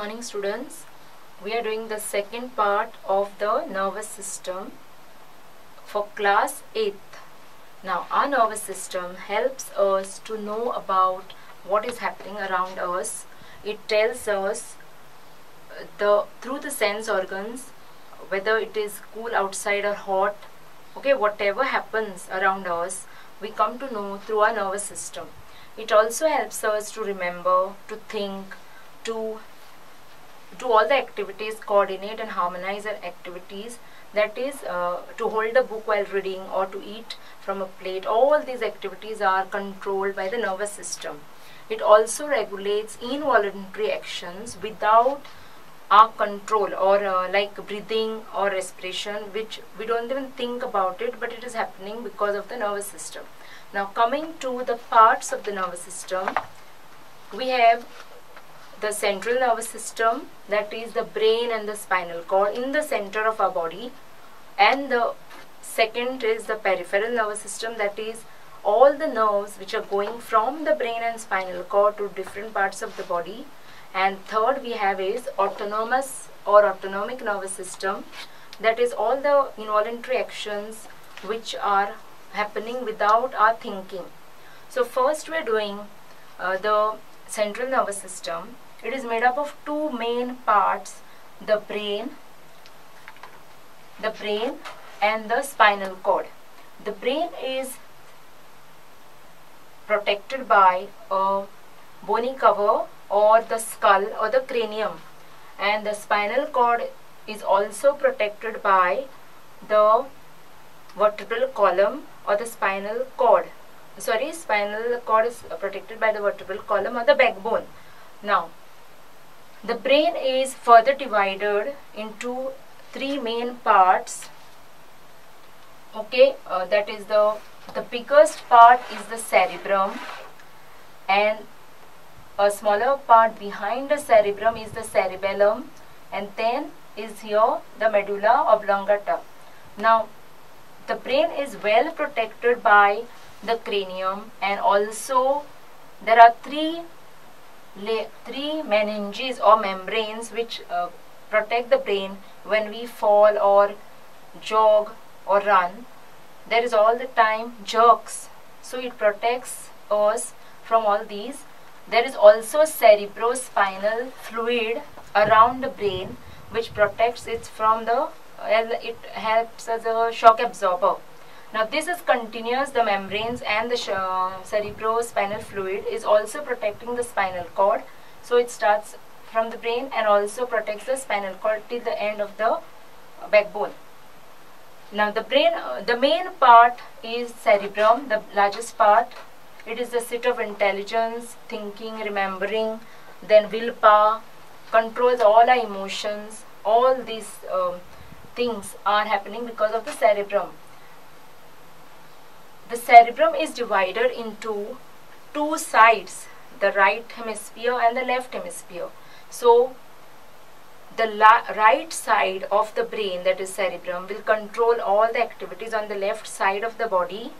morning, students. We are doing the second part of the nervous system for class 8th. Now, our nervous system helps us to know about what is happening around us. It tells us through the sense organs whether it is cool outside or hot. Okay, whatever happens around us, we come to know through our nervous system. It also helps us to remember, to think, to do all the activities, coordinate and harmonize our activities. That is, to hold a book while reading or to eat from a plate. All these activities are controlled by the nervous system. It also regulates involuntary actions without our control, or like breathing or respiration, which we don't even think about it, but it is happening because of the nervous system. Now, coming to the parts of the nervous system, we have the central nervous system, that is the brain and the spinal cord in the center of our body, and the second is the peripheral nervous system, that is all the nerves which are going from the brain and spinal cord to different parts of the body. And third we have is autonomous or autonomic nervous system, that is all the involuntary actions which are happening without our thinking. So first we are doing the central nervous system. It is made up of two main parts, the brain and the spinal cord. The brain is protected by a bony cover or the skull or the cranium, and the spinal cord is also protected by the vertebral column or the spinal cord. Spinal cord is protected by the vertebral column or the backbone. Now, the brain is further divided into three main parts. Okay, that is the biggest part is the cerebrum, and a smaller part behind the cerebrum is the cerebellum, and then is here the medulla oblongata. Now, the brain is well protected by the cranium, and also there are three meninges or membranes which protect the brain when we fall or jog or run. There is all the time jerks, so it protects us from all these. There is also cerebrospinal fluid around the brain which protects it from the, it helps as a shock absorber. Now this is continuous, the membranes and the cerebrospinal fluid is also protecting the spinal cord. So it starts from the brain and also protects the spinal cord till the end of the backbone. Now the brain, the main part is cerebrum, the largest part. It is the seat of intelligence, thinking, remembering, then willpower, controls all our emotions. All these things are happening because of the cerebrum. The cerebrum is divided into two sides, the right hemisphere and the left hemisphere. So the right side of the brain, that is cerebrum, will control all the activities on the left side of the body.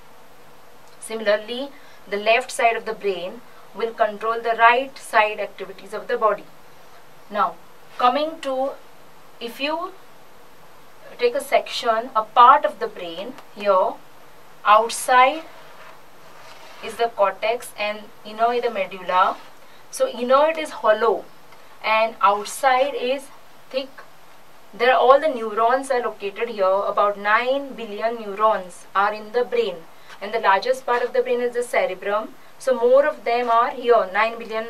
Similarly, the left side of the brain will control the right side activities of the body. Now, coming to, if you take a section, a part of the brain here, outside is the cortex and inner is the medulla. So inner it is hollow and outside is thick. There are all the neurons are located here. About 9 billion neurons are in the brain, and the largest part of the brain is the cerebrum. So more of them are here. 9 billion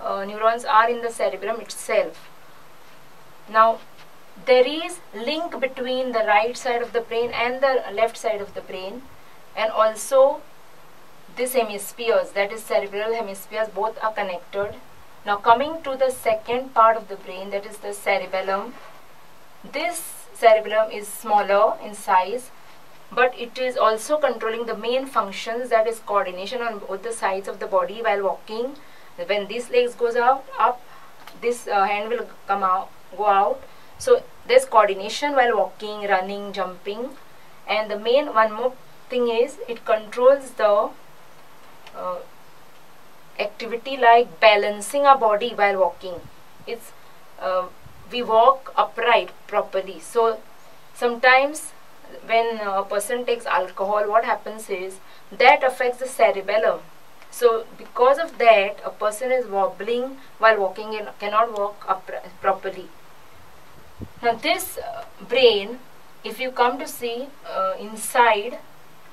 neurons are in the cerebrum itself. Now there is link between the right side of the brain and the left side of the brain, and also this hemispheres, that is cerebral hemispheres, both are connected. Now coming to the second part of the brain, that is the cerebellum. This cerebellum is smaller in size, but it is also controlling the main functions, that is coordination on both the sides of the body while walking. When this legs goes out, up, this hand will come out, go out. So there's coordination while walking, running, jumping. And the main one more thing is it controls the activity like balancing our body while walking. It's we walk upright properly. So sometimes when a person takes alcohol, what happens is that affects the cerebellum. So because of that, a person is wobbling while walking and cannot walk properly. Now this brain, if you come to see inside,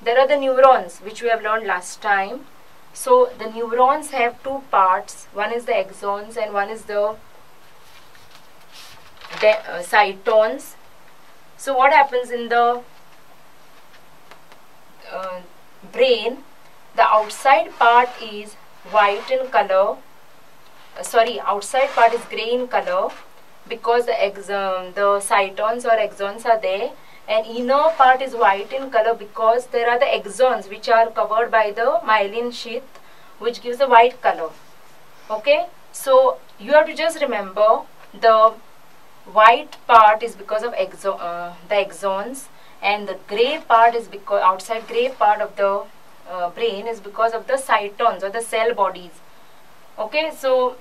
there are the neurons which we have learned last time. So the neurons have two parts. One is the axons and one is the cytons. So what happens in the brain? The outside part is white in color. Outside part is grey in color because the cytons or axons are there, and inner part is white in color because there are the axons which are covered by the myelin sheath, which gives a white color. Okay, so you have to just remember the white part is because of the axons, and the grey part is because outside grey part of the brain is because of the cytons or the cell bodies. Okay, so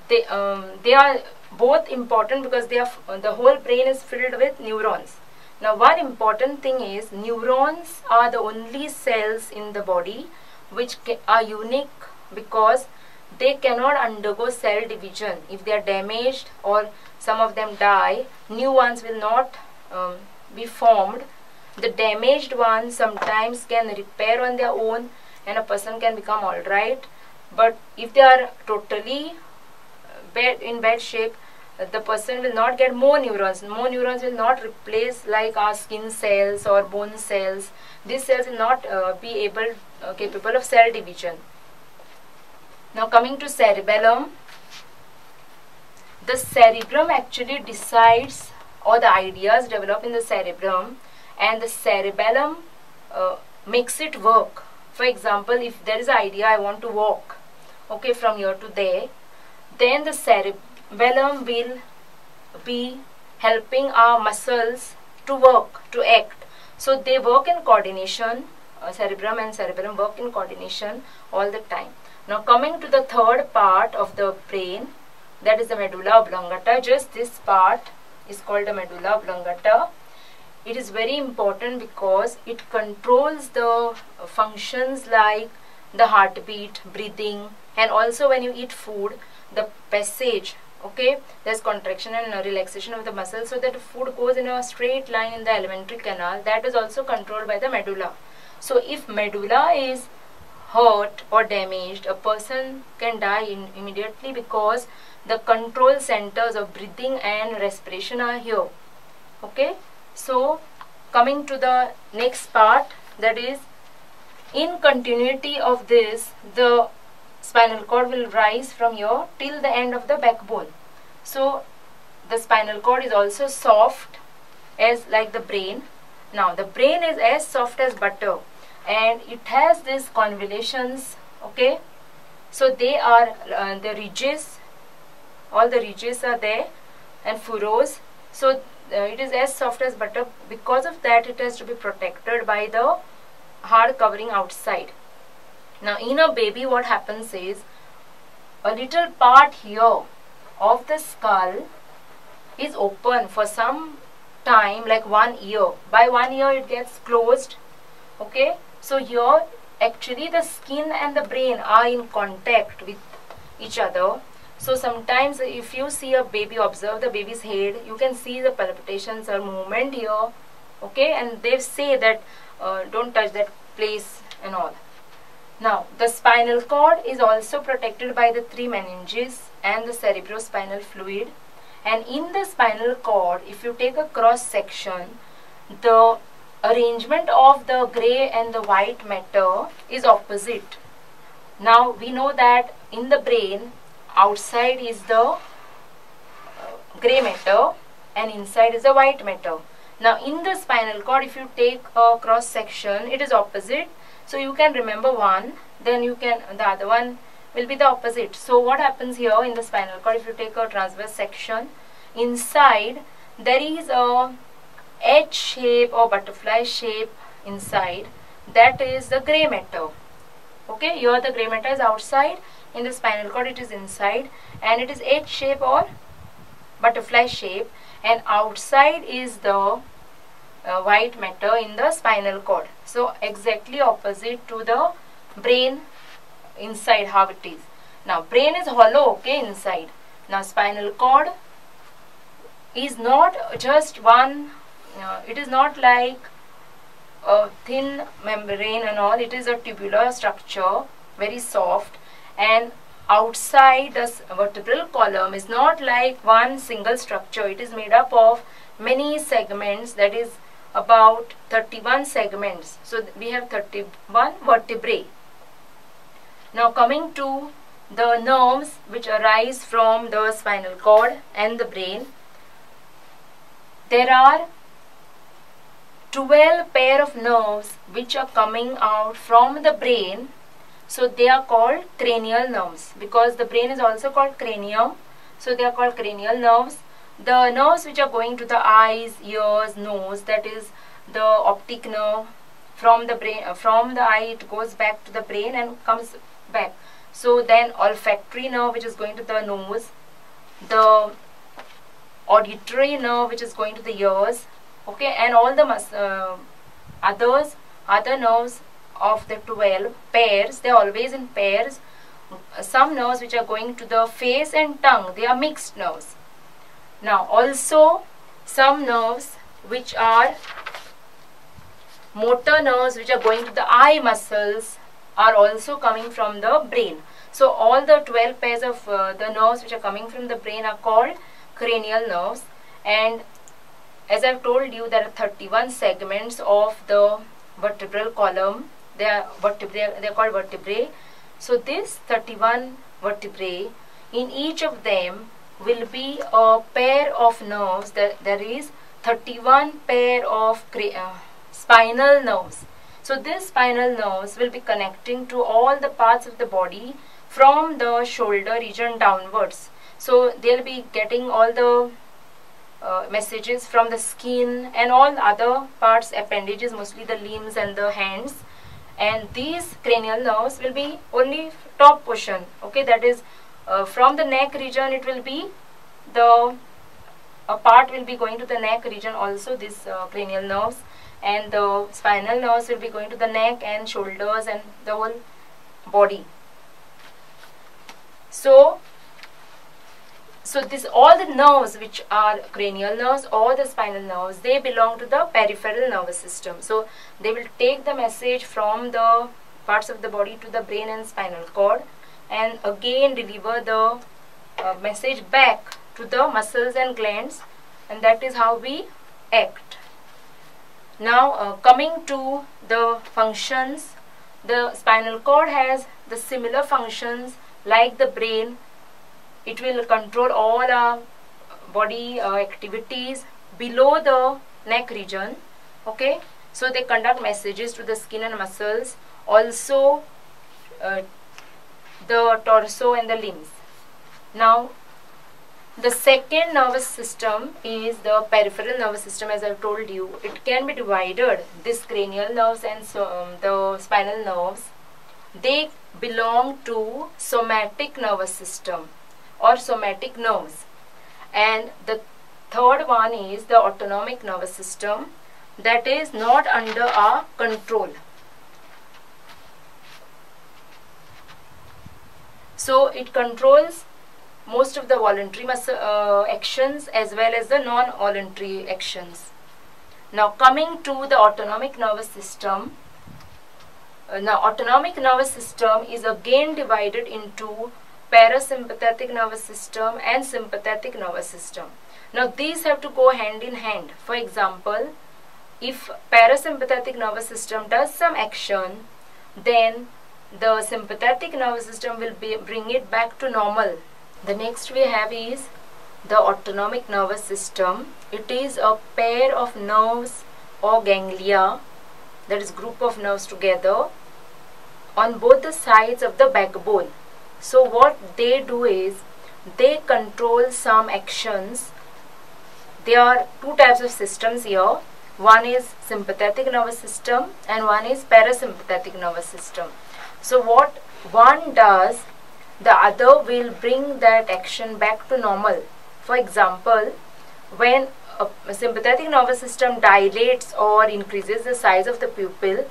they are both important because they are the whole brain is filled with neurons. Now one important thing is neurons are the only cells in the body which are unique because they cannot undergo cell division. If they are damaged or some of them die, new ones will not be formed. The damaged ones sometimes can repair on their own and a person can become alright. But if they are totally in bad shape, the person will not get more neurons. More neurons will not replace like our skin cells or bone cells. These cells will not be capable of cell division. Now coming to cerebellum, the cerebrum actually decides, or the ideas develop in the cerebrum, and the cerebellum makes it work. For example, if there is an idea, I want to walk, okay, from here to there, then the cerebellum will be helping our muscles to work, to act. So they work in coordination, cerebrum and cerebellum work in coordination all the time. Now coming to the third part of the brain, that is the medulla oblongata. Just this part is called the medulla oblongata. It is very important because it controls the functions like the heartbeat, breathing, and also when you eat food, the passage, okay, there's contraction and relaxation of the muscles so that the food goes in a straight line in the alimentary canal. That is also controlled by the medulla. So if medulla is hurt or damaged, a person can die immediately because the control centers of breathing and respiration are here. Okay, so coming to the next part, that is in continuity of this, the spinal cord will rise from here till the end of the backbone. So the spinal cord is also soft as like the brain. Now the brain is as soft as butter and it has these convolutions, okay. So they are the ridges, all the ridges are there and furrows. So it is as soft as butter. Because of that, it has to be protected by the hard covering outside. Now in a baby, what happens is a little part here of the skull is open for some time, like 1 year. By 1 year it gets closed, okay. So here actually the skin and the brain are in contact with each other. So sometimes if you see a baby, observe the baby's head, you can see the palpitations or movement here, okay, and they say that don't touch that place and all. Now the spinal cord is also protected by the 3 meninges and the cerebrospinal fluid, and in the spinal cord, if you take a cross section, the arrangement of the grey and the white matter is opposite. Now we know that in the brain, outside is the grey matter and inside is the white matter. Now in the spinal cord, if you take a cross section, it is opposite. So you can remember one, then you can, the other one will be the opposite. So what happens here in the spinal cord, if you take a transverse section, inside there is a H shape or butterfly shape inside, that is the grey matter. Okay, here the grey matter is outside, in the spinal cord it is inside, and it is H shape or butterfly shape, and outside is the white matter in the spinal cord. So exactly opposite to the brain inside how it is. Now brain is hollow, okay, inside. Now spinal cord is not just one, it is not like a thin membrane and all, it is a tubular structure, very soft, and outside the vertebral column is not like one single structure, it is made up of many segments, that is about 31 segments. So we have 31 vertebrae. Now coming to the nerves which arise from the spinal cord and the brain, there are 12 pair of nerves which are coming out from the brain. So they are called cranial nerves, because the brain is also called cranium. So they are called cranial nerves. The nerves which are going to the eyes, ears, nose, that is the optic nerve. From the brain, from the eye it goes back to the brain and comes back. So then olfactory nerve which is going to the nose, the auditory nerve which is going to the ears, okay, and all the other nerves of the 12 pairs, they are always in pairs. Some nerves which are going to the face and tongue, they are mixed nerves. Now also some nerves which are motor nerves which are going to the eye muscles are also coming from the brain. So all the 12 pairs of the nerves which are coming from the brain are called cranial nerves, and as I've told you, there are 31 segments of the vertebral column. They are called vertebrae. So this 31 vertebrae, in each of them will be a pair of nerves. There is 31 pair of spinal nerves. So these spinal nerves will be connecting to all the parts of the body from the shoulder region downwards. So they'll be getting all the messages from the skin and all other parts, appendages, mostly the limbs and the hands. And these cranial nerves will be only top portion, okay, that is from the neck region it will be a part will be going to the neck region also, this cranial nerves, and the spinal nerves will be going to the neck and shoulders and the whole body. So this all the nerves which are cranial nerves or the spinal nerves, they belong to the peripheral nervous system. So they will take the message from the parts of the body to the brain and spinal cord, and again deliver the message back to the muscles and glands, and that is how we act. Now coming to the functions, the spinal cord has the similar functions like the brain. It will control all our body activities below the neck region, okay. So they conduct messages to the skin and muscles, also the torso and the limbs. Now the second nervous system is the peripheral nervous system. As I have told you, it can be divided, this cranial nerves and the spinal nerves, they belong to somatic nervous system or somatic nerves. And the third one is the autonomic nervous system, that is not under our control. So it controls most of the voluntary actions as well as the non-voluntary actions. Now coming to the autonomic nervous system, now autonomic nervous system is again divided into parasympathetic nervous system and sympathetic nervous system. Now these have to go hand in hand. For example, if parasympathetic nervous system does some action, then the sympathetic nervous system will bring it back to normal. The next we have is the autonomic nervous system. It is a pair of nerves or ganglia, that is group of nerves together on both the sides of the backbone. So what they do is they control some actions. There are two types of systems here. One is sympathetic nervous system and one is parasympathetic nervous system. So what one does, the other will bring that action back to normal. For example, when a sympathetic nervous system dilates or increases the size of the pupil,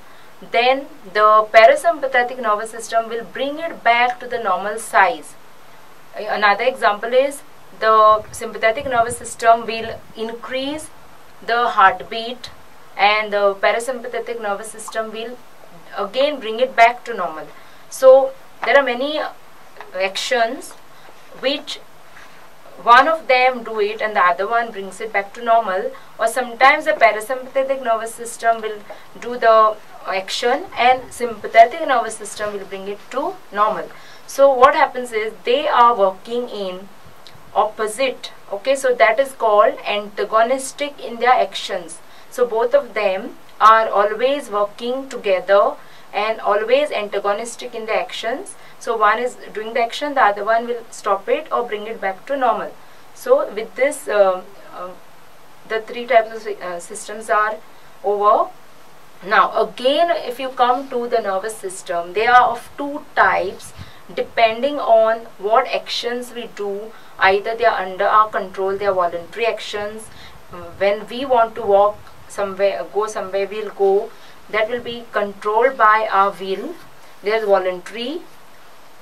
then the parasympathetic nervous system will bring it back to the normal size. Another example is the sympathetic nervous system will increase the heartbeat and the parasympathetic nervous system will again bring it back to normal. So there are many actions which one of them do it and the other one brings it back to normal, or sometimes the parasympathetic nervous system will do the action and sympathetic nervous system will bring it to normal. So what happens is they are working in opposite. Okay, so that is called antagonistic in their actions. So both of them are always working together and always antagonistic in the actions. So one is doing the action, the other one will stop it or bring it back to normal. So with this, the three types of systems are over. Now again, if you come to the nervous system, they are of two types depending on what actions we do. Either they are under our control, they are voluntary actions. When we want to walk somewhere, go somewhere, we'll go. That will be controlled by our will. There's voluntary,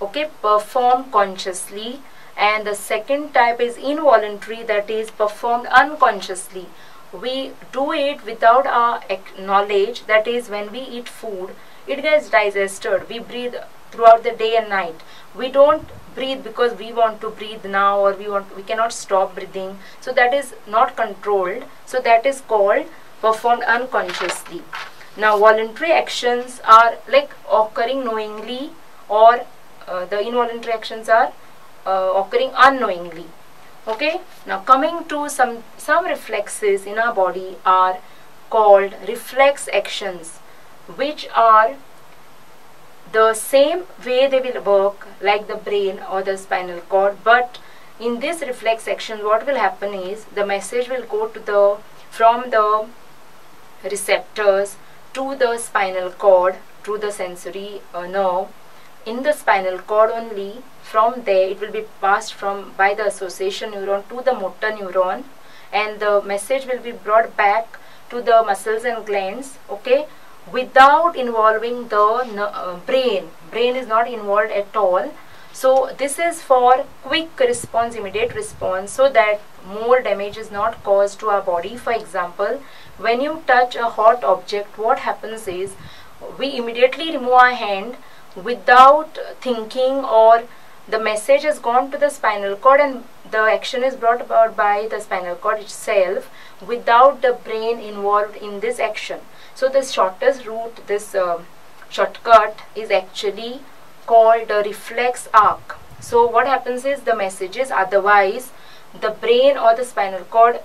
okay, performed consciously. And the second type is involuntary, that is performed unconsciously. We do it without our knowledge. That is, when we eat food, it gets digested. We breathe throughout the day and night. We don't breathe because we want to breathe now, or we cannot stop breathing. So that is not controlled. So that is called performed unconsciously. Now voluntary actions are like occurring knowingly, or the involuntary actions are occurring unknowingly. Okay, now coming to some reflexes in our body are called reflex actions, which are the same way they will work like the brain or the spinal cord, but in this reflex action what will happen is the message will go to from the receptors to the spinal cord through the sensory nerve. In the spinal cord only, from there it will be passed by the association neuron to the motor neuron, and the message will be brought back to the muscles and glands, okay, without involving the brain. Brain is not involved at all. So this is for quick response, immediate response, so that more damage is not caused to our body. For example, when you touch a hot object, what happens is we immediately remove our hand without thinking, or the message has gone to the spinal cord and the action is brought about by the spinal cord itself without the brain involved in this action. So the shortest route, this shortcut, is actually called a reflex arc. So what happens is the messages, otherwise the brain or the spinal cord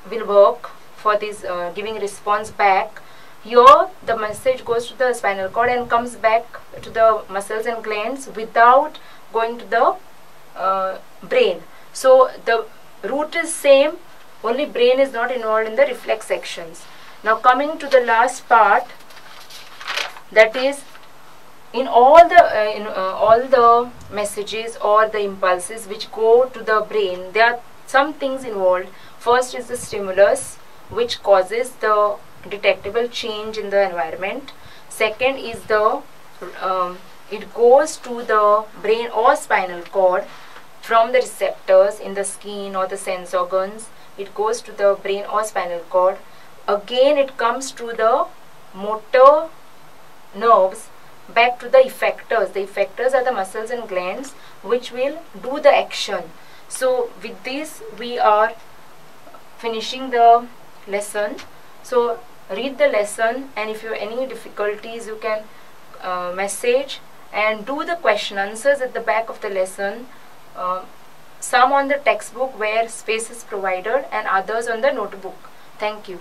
will work for this giving response back. Here the message goes to the spinal cord and comes back to the muscles and glands without going to the brain. So the route is same, only brain is not involved in the reflex actions. Now coming to the last part, that is, in all the messages or the impulses which go to the brain, there are some things involved. First is the stimulus, which causes the detectable change in the environment. Second is the it goes to the brain or spinal cord from the receptors in the skin or the sense organs. It goes to the brain or spinal cord. Again it comes to the motor nerves, back to the effectors. The effectors are the muscles and glands which will do the action. So with this we are finishing the lesson. So read the lesson, and if you have any difficulties you can message and do the question answers at the back of the lesson. Some on the textbook where space is provided and others on the notebook. Thank you.